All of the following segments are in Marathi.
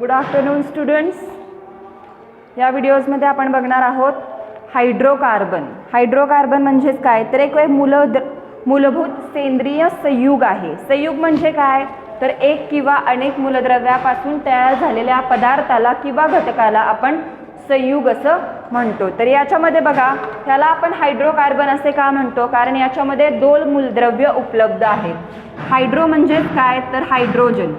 Good afternoon students. या व्हिडिओजमध्ये आपण बघणार आहोत हायड्रोकार्बन. हायड्रोकार्बन म्हणजेच काय तर एक मूलभूत सेंद्रिय संयुग आहे. संयुग म्हणजे काय तर एक किंवा अनेक मूलद्रव्यापासून तयार झालेल्या पदार्थाला किंवा घटकाला आपण संयुग असं म्हणतो. तर याच्यामध्ये बघा त्याला आपण हायड्रोकार्बन असे का म्हणतो कारण याच्यामध्ये दोन मूलद्रव्य उपलब्ध आहेत. हायड्रो म्हणजे काय तर हायड्रोजन.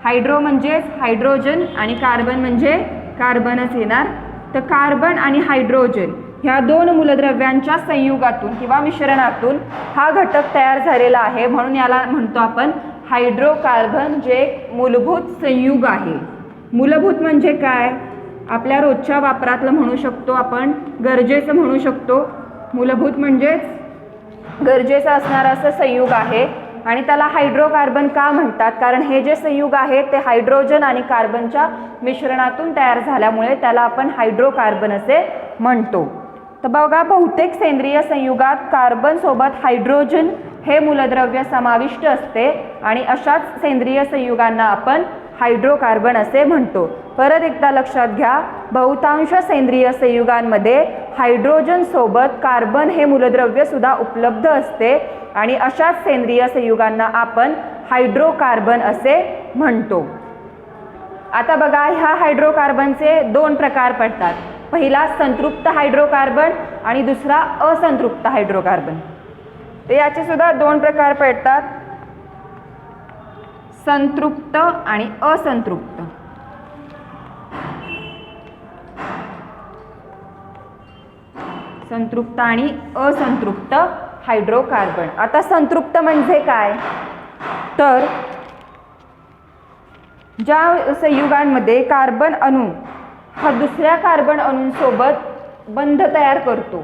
हायड्रो म्हणजेच हायड्रोजन आणि कार्बन म्हणजे कार्बनच येणार. तर कार्बन आणि हायड्रोजन ह्या दोन मूलद्रव्यांच्या संयुगातून किंवा मिश्रणातून हा घटक तयार झालेला आहे, म्हणून याला म्हणतो आपण हायड्रोकार्बन, जे एक मूलभूत संयुग आहे. मूलभूत म्हणजे काय आपल्या रोजच्या वापरातलं म्हणू शकतो आपण, गरजेचं म्हणू शकतो. मूलभूत म्हणजेच गरजेचं असणारं असं संयुग आहे आणि त्याला हायड्रोकार्बन का म्हणतात कारण हे जे संयुग आहे ते हायड्रोजन आणि कार्बनच्या मिश्रणातून तयार झाल्यामुळे त्याला आपण हायड्रोकार्बन असे म्हणतो. तर बघा बहुतेक सेंद्रिय संयुगात कार्बन सोबत हायड्रोजन हे मूलद्रव्य समाविष्ट असते आणि अशाच सेंद्रिय संयुगांना आपण हायड्रोकार्बन असे म्हणतो. परत एकदा लक्षात घ्या, बहुतांश सेंद्रिय संयुगांमध्ये हायड्रोजन सोबत कार्बन हे मूलद्रव्य सुद्धा उपलब्ध असते आणि अशाच सेंद्रिय संयुगांना आपण हायड्रोकार्बन असे म्हणतो. आता बघा ह्या हायड्रोकार्बनचे दोन प्रकार पडतात. पहिला संतृप्त हायड्रोकार्बन आणि दुसरा असंतृप्त हायड्रोकार्बन. तर याचे सुद्धा दोन प्रकार पडतात, संतृप्त आणि असंतृप्त. संतृप्त आणि असंतृप्त हायड्रोकार्बन. आता संतृप्त म्हणजे काय तर ज्या संयुगांमध्ये कार्बन अणू हा दुसऱ्या कार्बन अणूंसोबत बंध तयार करतो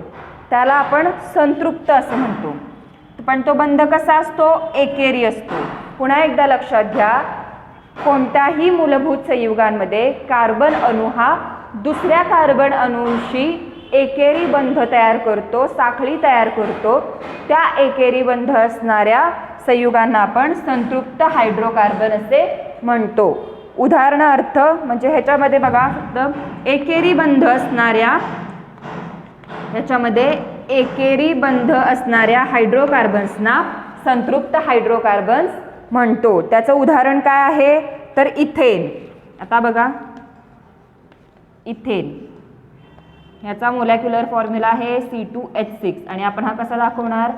त्याला आपण संतृप्त असं म्हणतो. पण तो बंध कसा असतो, एकेरी असतो. पुन्हा एकदा लक्षात घ्या, कोणत्याही मूलभूत संयुगांमध्ये कार्बन अणू हा दुसऱ्या कार्बन अणूंशी एकेरी बंध तयार करतो, साखळी तयार करतो. त्या एकेरी बंध असणाऱ्या संयुगांना आपण संतृप्त हायड्रोकार्बन असे म्हणतो. उदाहरणार्थ म्हणजे ह्याच्यामध्ये बघा फक्त एकेरी बंध असणाऱ्या ह्याच्यामध्ये एकेरी बंध असणाऱ्या हायड्रोकार्बन्सना संतृप्त हायड्रोकार्बन्स म्हणतो. त्याचं उदाहरण काय आहे तर इथेन. आता बघा इथेन ह्याचा मोलेक्युलर फॉर्म्युला आहे C2H6 आणि आपण हा कसा दाखवणार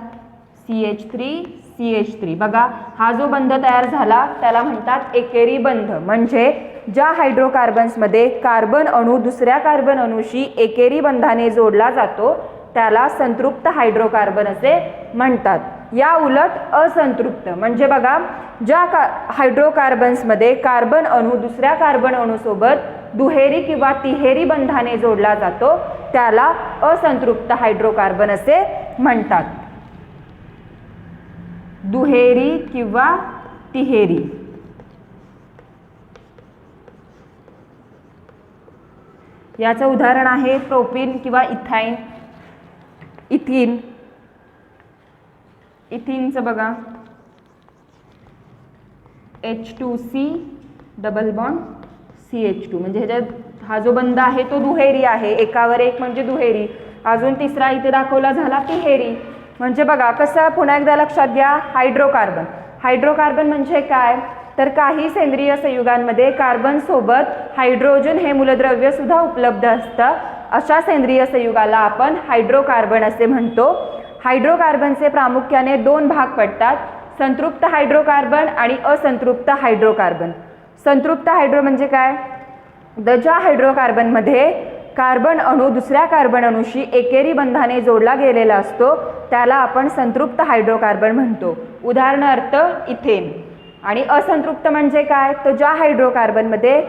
CH3CH3. बघा हा जो बंध तयार झाला त्याला म्हणतात एकेरी बंध. म्हणजे ज्या हायड्रोकार्बन्समध्ये कार्बन अणू दुसऱ्या कार्बन अणूशी एकेरी बंधाने जोडला जातो त्याला संतृप्त हायड्रोकार्बन असे म्हणतात. या उलट असंतृप्त म्हणजे बघा ज्या हायड्रोकार्बन्समध्ये कार्बन अणू दुसऱ्या कार्बन अणूसोबत दुहेरी किंवा तिहेरी बंधाने जोडला जातो त्याला असंतृप्त हायड्रोकार्बन असे म्हणतात. दुहेरी किंवा तिहेरी. याचं उदाहरण आहे प्रोपीन किंवा इथाईन. इथीन. इथीनचं बघा H2C डबल बॉन्ड CH2 म्हणजे ह्याच्यात हा जो बंध आहे तो दुहेरी आहे, एकावर एक म्हणजे दुहेरी. अजून तिसरा इथे दाखवला झाला तिहेरी. म्हणजे बघा कसं, पुन्हा एकदा लक्षात घ्या, हायड्रोकार्बन. हायड्रोकार्बन म्हणजे काय तर काही सेंद्रिय संयुगांमध्ये कार्बन सोबत हायड्रोजन हे मूलद्रव्य सुद्धा उपलब्ध असतं. अशा सेंद्रिय संयुगाला आपण हायड्रोकार्बन असे म्हणतो. हायड्रोकार्बनचे प्रामुख्याने दोन भाग पडतात, संतृप्त हायड्रोकार्बन आणि असंतृप्त हायड्रोकार्बन. संतृप्त हायड्रो म्हणजे काय तर ज्या हायड्रोकार्बनमध्ये कार्बन अणू दुसऱ्या कार्बन अणूशी एकेरी बंधाने जोडला गेलेला असतो त्याला आपण संतृप्त हायड्रोकार्बन म्हणतो. उदाहरणार्थ इथेन. आणि असंतृप्त म्हणजे काय तर ज्या हायड्रोकार्बनमध्ये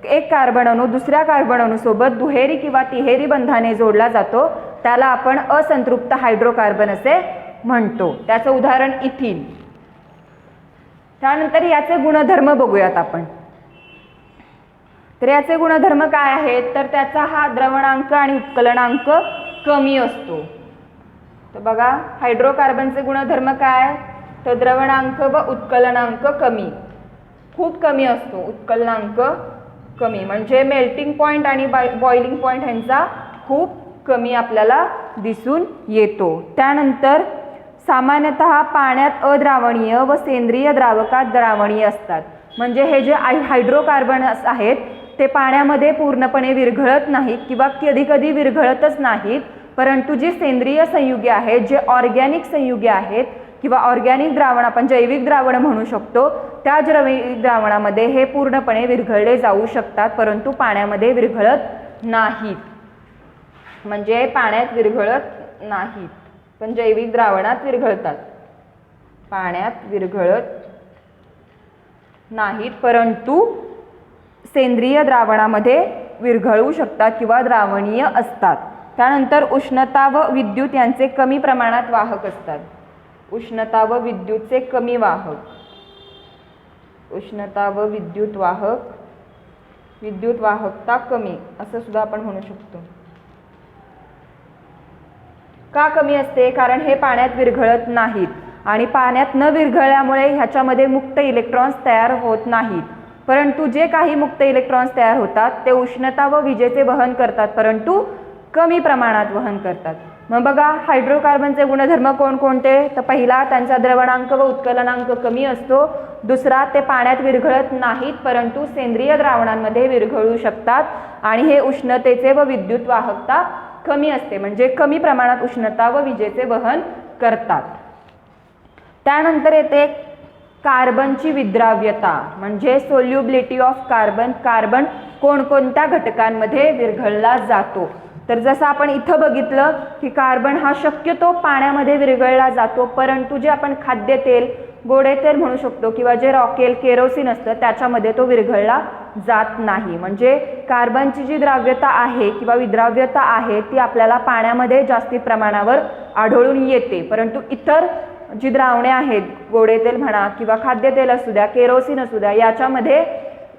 एक कार्बन अणू दुसऱ्या कार्बन अणूसोबत दुहेरी किंवा तिहेरी बंधाने जोडला जातो त्याला आपण असंतृप्त हायड्रोकार्बन असे म्हणतो. त्याचं उदाहरण इथीन. त्यानंतर याचे गुणधर्म बघूयात आपण. तर याचे गुणधर्म काय आहेत तर त्याचा हा द्रवणांक आणि उत्कलनांक कमी असतो. तर बघा हायड्रोकार्बनचे गुणधर्म काय तर द्रवणांक व उत्कलनांक कमी. खूप कमी असतो, उत्कलनांक कमी, म्हणजे मेल्टिंग पॉईंट आणि बॉइलिंग पॉईंट ह्यांचा खूप कमी आपल्याला दिसून येतो. त्यानंतर सामान्यतः पाण्यात अद्रावणीय व सेंद्रिय द्रावकात द्रावणीय असतात. म्हणजे हे जे हायड्रोकार्बन आहेत ते पाण्यामध्ये पूर्णपणे विरघळत नाहीत किंवा कधी कधी विरघळतच नाहीत, परंतु जी सेंद्रिय संयुगे आहेत, जे ऑर्गॅनिक संयुगे आहेत किंवा ऑर्गॅनिक द्रावण आपण जैविक द्रावण म्हणू शकतो, त्या जैविक द्रावणामध्ये हे पूर्णपणे विरघळले जाऊ शकतात, परंतु पाण्यामध्ये विरघळत नाहीत. म्हणजे पाण्यात विरघळत नाहीत पण जैविक द्रावणात विरघळतात. पाण्यात विरघळत नाहीत परंतु सेंद्रिय द्रावणामध्ये विरघळू शकतात किंवा द्रावणीय असतात. त्यानंतर उष्णता व विद्युत यांचे कमी प्रमाणात वाहक असतात. उष्णता व विद्युतचे कमी वाहक, उष्णता व विद्युत वाहक, विद्युत वाहकता कमी असं सुद्धा आपण म्हणू शकतो. का कमी असते? कारण हे पाण्यात विरघळत नाहीत आणि पाण्यात न विरघळल्यामुळे ह्याच्यामध्ये मुक्त इलेक्ट्रॉन्स तयार होत नाहीत. परंतु जे काही मुक्त इलेक्ट्रॉन्स तयार होतात ते उष्णता व विजेचे वहन करतात, परंतु कमी प्रमाणात वहन करतात. मग बघा हायड्रोकार्बनचे गुणधर्म कोणकोणते? तर पहिला, त्यांचा द्रवणांक व उत्कलनांक कमी असतो. दुसरा, ते पाण्यात विरघळत नाहीत परंतु सेंद्रिय द्रावणांमध्ये विरघळू शकतात. आणि हे उष्णतेचे व विद्युत वाहकता कमी असते, म्हणजे कमी प्रमाणात उष्णता व विजेचे वहन करतात. त्यानंतर येते कार्बनची विद्राव्यता, म्हणजे सोल्युबिलिटी ऑफ कार्बन. कार्बन कोणकोणत्या घटकांमध्ये विरघळला जातो? तर जसं आपण इथं बघितलं की कार्बन हा शक्यतो पाण्यामध्ये विरघळला जातो, परंतु जे आपण खाद्यतेल, गोडे तेल म्हणू शकतो किंवा जे रॉकेल, केरोसिन असतं त्याच्यामध्ये तो विरघळला जात नाही. म्हणजे कार्बनची जी द्राव्यता आहे किंवा विद्राव्यता आहे ती आपल्याला पाण्यामध्ये जास्ती प्रमाणावर आढळून येते, परंतु इतर जी द्रावणे आहेत, गोडे तेल म्हणा किंवा खाद्यतेल असू द्या, केरोसिन असू द्या, याच्यामध्ये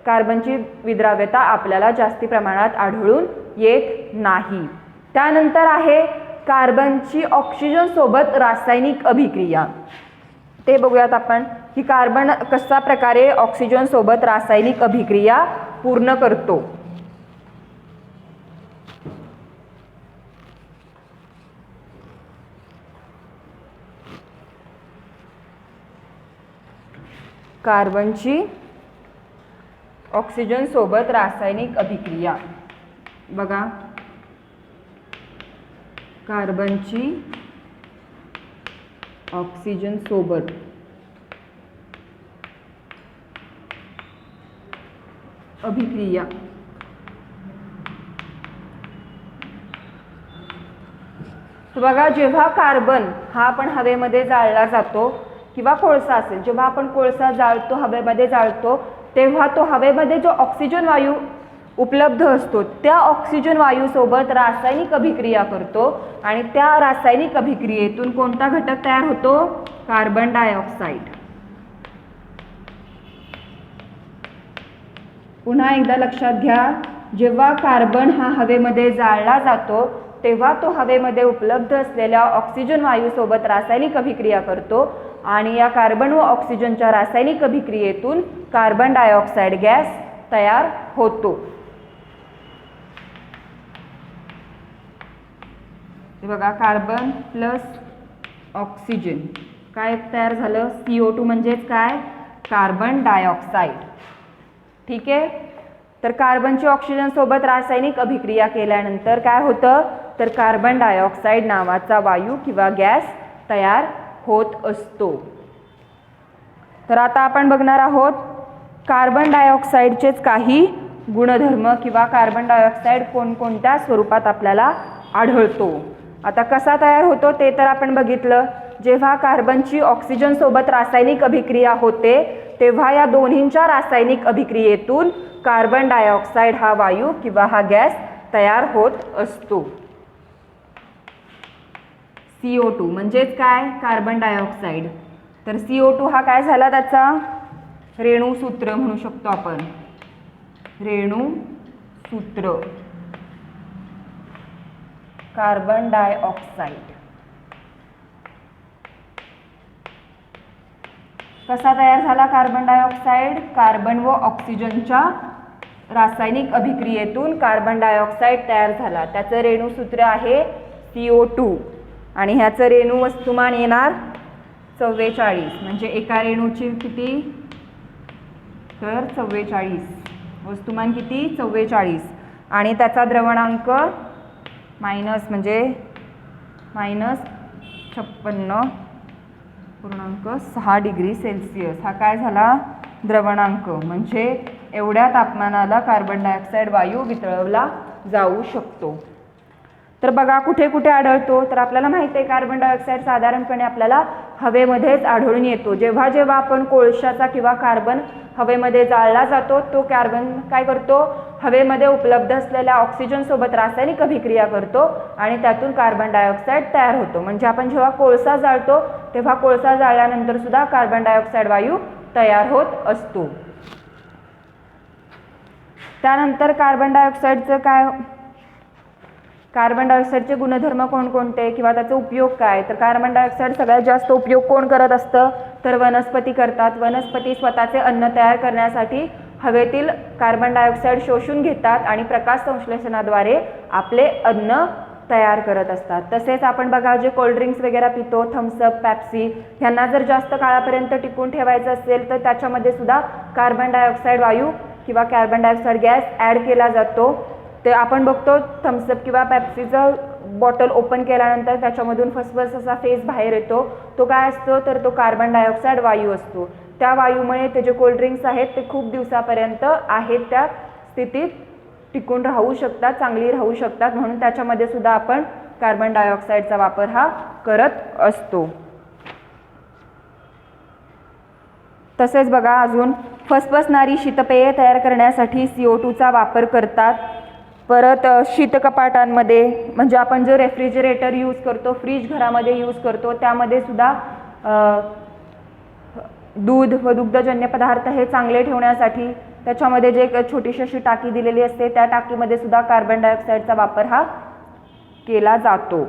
कार्बनची विद्राव्यता आपल्याला जास्ती प्रमाणात आढळून येत नाही. त्यानंतर आहे कार्बनची ऑक्सिजन सोबत रासायनिक अभिक्रिया. ते बघूयात आपण की कार्बन कशा प्रकारे ऑक्सिजन सोबत रासायनिक अभिक्रिया पूर्ण करतो. कार्बनची ऑक्सिजन सोबत रासायनिक अभिक्रिया. बघा, कार्बनची ऑक्सिजन सोबत अभिक्रिया. तर बघा, जेव्हा कार्बन हा आपण हवेमध्ये जाळला जातो किंवा कोळसा असेल, जेव्हा आपण कोळसा जाळतो, हवेमध्ये जाळतो, तेव्हा तो हवेमध्ये जो ऑक्सिजन वायू उपलब्ध असतो त्या ऑक्सिजन वायूसोबत रासायनिक अभिक्रिया करतो आणि त्या रासायनिक अभिक्रियेतून कोणता घटक तयार होतो? Carbon dioxide. पुन्हा एकदा लक्षात घ्या, जेव्हा कार्बन हा हवेमध्ये जाळला जातो तेव्हा तो हवेमध्ये उपलब्ध असलेल्या ऑक्सिजन वायूसोबत रासायनिक अभिक्रिया करतो आणि या कार्बन व ऑक्सिजनच्या रासायनिक अभिक्रियेतून कार्बन डायऑक्साईड गॅस तयार होतो. हे बघा, कार्बन प्लस ऑक्सिजन काय तयार झालं? CO2 म्हणजेच काय? Carbon dioxide. ठीक आहे. तर कार्बनची ऑक्सिजन सोबत रासायनिक अभिक्रिया केल्यानंतर काय होतं? तर कार्बन डायऑक्साईड नावाचा वायू किंवा गॅस तयार होत असतो. तर आता आपण बघणार आहोत कार्बन डायऑक्साईडचेच काही गुणधर्म किंवा कार्बन डायऑक्साईड कोणकोणत्या स्वरूपात आपल्याला आढळतो. आता कसा तयार होतो ते तर आपण बघितलं. जेव्हा कार्बनची ऑक्सिजन सोबत रासायनिक अभिक्रिया होते तेव्हा या दोन्हींच्या रासायनिक अभिक्रियेतून कार्बन डायऑक्साईड हा वायू किंवा हा गॅस तयार होत असतो. CO2 म्हणजेच काय? Carbon dioxide. तर CO2 हा काय झाला? त्याचा रेणुसूत्र म्हणू शकतो आपण. रेणुसूत्र कार्बन डायऑक्साईड. कसा तयार झाला कार्बन डायऑक्साईड? कार्बन व ऑक्सिजनच्या रासायनिक अभिक्रियेतून कार्बन डायऑक्साईड तयार झाला. त्याचं रेणूसूत्र आहे CO2 आणि ह्याचं रेणू वस्तुमान येणार 44. म्हणजे एका रेणूची किती? तर 44. वस्तुमान किती? 44. आणि त्याचा द्रवणांक -56.6 डिग्री सेल्सिअस हा काय झाला? द्रवणांक. म्हणजे एवढ्या तापमानाला कार्बन डायऑक्साईड वायू वितळवला जाऊ शकतो. तर बघा कुठे कुठे आढळतो? तर आपल्याला माहिती आहे कार्बन डायऑक्साईड साधारणपणे आपल्याला हवेमध्येच आढळून येतो. जेव्हा जेव्हा आपण कोळशाचा किंवा कार्बन हवेमध्ये जाळला जातो, तो कार्बन काय करतो? हवेमध्ये उपलब्ध असलेल्या ऑक्सिजन सोबत रासायनिक अभिक्रिया करतो आणि त्यातून कार्बन डायऑक्साईड तयार होतो. म्हणजे आपण जेव्हा कोळसा जाळतो तेव्हा कोळसा जाळल्यानंतर सुद्धा कार्बन डायऑक्साईड वायू तयार होत असतो. त्यानंतर कार्बन डायऑक्साईडचं काय? कार्बन डायऑक्साईडचे गुणधर्म कोणकोणते किंवा त्याचा उपयोग काय? तर कार्बन डायऑक्साईड सगळ्यात जास्त उपयोग कोण करत असतं? तर वनस्पती करतात. वनस्पती स्वतःचे अन्न तयार करण्यासाठी हवेतील कार्बन डायऑक्साईड शोषून घेतात आणि प्रकाश संश्लेषणाद्वारे आपले अन्न तयार करत असतात. तसेच आपण बघा जे कोल्ड्रिंक्स वगैरे पितो, थम्सअप, पेप्सी, ह्यांना जर जास्त काळापर्यंत टिकून ठेवायचं असेल तर त्याच्यामध्ये सुद्धा कार्बन डायऑक्साईड वायू किंवा कार्बन डायऑक्साईड गॅस ॲड केला जातो. ते आपण बघतो थम्सअप किंवा पेप्सीचं बॉटल ओपन केल्यानंतर त्याच्यामधून फसफस असा फेस बाहेर येतो. तो काय असतो? तर तो कार्बन डायऑक्साईड वायू असतो. त्या वायूमुळे ते जे कोल्ड्रिंक्स आहेत ते खूप दिवसापर्यंत आहेत त्या स्थितीत टिकून राहू शकतात, चांगली राहू शकतात. म्हणून त्याच्यामध्ये सुद्धा आपण कार्बन डायऑक्साईडचा वापर हा करत असतो. तसेच बघा अजून फसफसणारी शीतपेये तयार करण्यासाठी CO2चा वापर करतात. परत शीतकपाटांमध्ये म्हणजे आपण जो रेफ्रिजरेटर यूज करतो, फ्रीज घरामध्ये यूज करतो, त्यामध्ये सुद्धा दूध व दुग्धजन्य पदार्थ हे चांगले ठेवण्यासाठी त्याच्यामध्ये जे एक छोटीशी अशी टाकी दिलेली असते त्या टाकीमध्ये सुद्धा कार्बन डायऑक्साईडचा वापर हा केला जातो.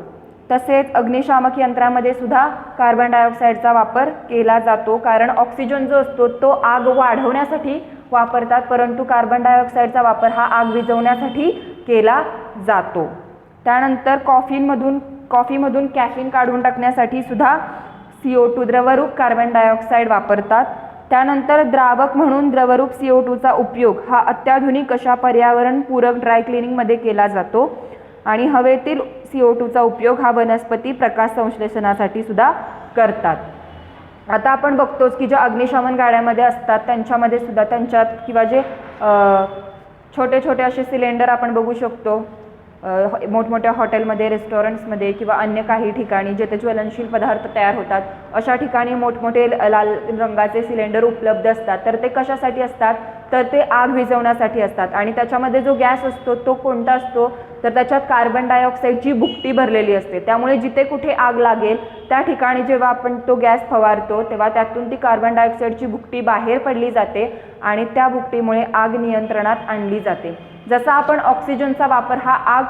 तसेच अग्निशामक यंत्रामध्ये सुद्धा कार्बन डायऑक्साईडचा वापर केला जातो. कारण ऑक्सिजन जो असतो तो आग वाढवण्यासाठी वापरतात, परंतु कार्बन डायऑक्साईडचा वापर हा आग विझवण्यासाठी केला जातो. त्यानंतर कॉफीमधून कॅफीन काढून टाकण्यासाठी सुद्धा CO2 द्रवरूप कार्बन डायऑक्साईड वापरतात. त्यानंतर द्रावक म्हणून द्रवरूप CO2चा उपयोग हा अत्याधुनिक अशा पर्यावरणपूरक ड्राय क्लिनिंगमध्ये केला जातो. आणि हवेतील CO2चा उपयोग हा वनस्पती प्रकाश संश्लेषणासाठी सुद्धा करतात. आता आपण बघतोच की ज्या अग्निशमन गाड्यामध्ये असतात त्यांच्यामध्ये सुद्धा त्यांच्यात किंवा जे छोटे छोटे असे सिलेंडर आपण बघू शकतो मोठमोठ्या हॉटेलमध्ये, रेस्टॉरंट्समध्ये किंवा अन्य काही ठिकाणी जेथे ज्वलनशील पदार्थ तयार होतात अशा ठिकाणी मोठमोठे लाल रंगाचे सिलेंडर उपलब्ध असतात. तर ते कशासाठी असतात? तर ते आग विझवण्यासाठी असतात. आणि त्याच्यामध्ये जो गॅस असतो तो कोणता असतो? तर त्याच्यात कार्बन डायऑक्साईडची भुकटी भरलेली असते. त्यामुळे जिथे कुठे आग लागेल त्या ठिकाणी जेव्हा आपण तो गॅस फवारतो तेव्हा त्यातून ती कार्बन डायऑक्साईडची भुकटी बाहेर पडली जाते आणि त्या भुकटीमुळे आग नियंत्रणात आणली जाते. जसा आपण ऑक्सिजनचा वापर हा आग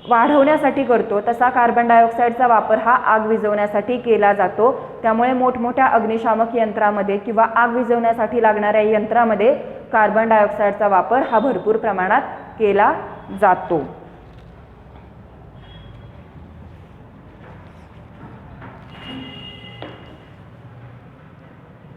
वाढवण्यासाठी करतो तसा कार्बन डायऑक्साईडचा वापर हा आग विझवण्यासाठी केला जातो. त्यामुळे मोठमोठ्या अग्निशामक यंत्रामध्ये किंवा आग विझवण्यासाठी लागणाऱ्या यंत्रामध्ये कार्बन डायऑक्साईडचा वापर हा भरपूर प्रमाणात केला जातो.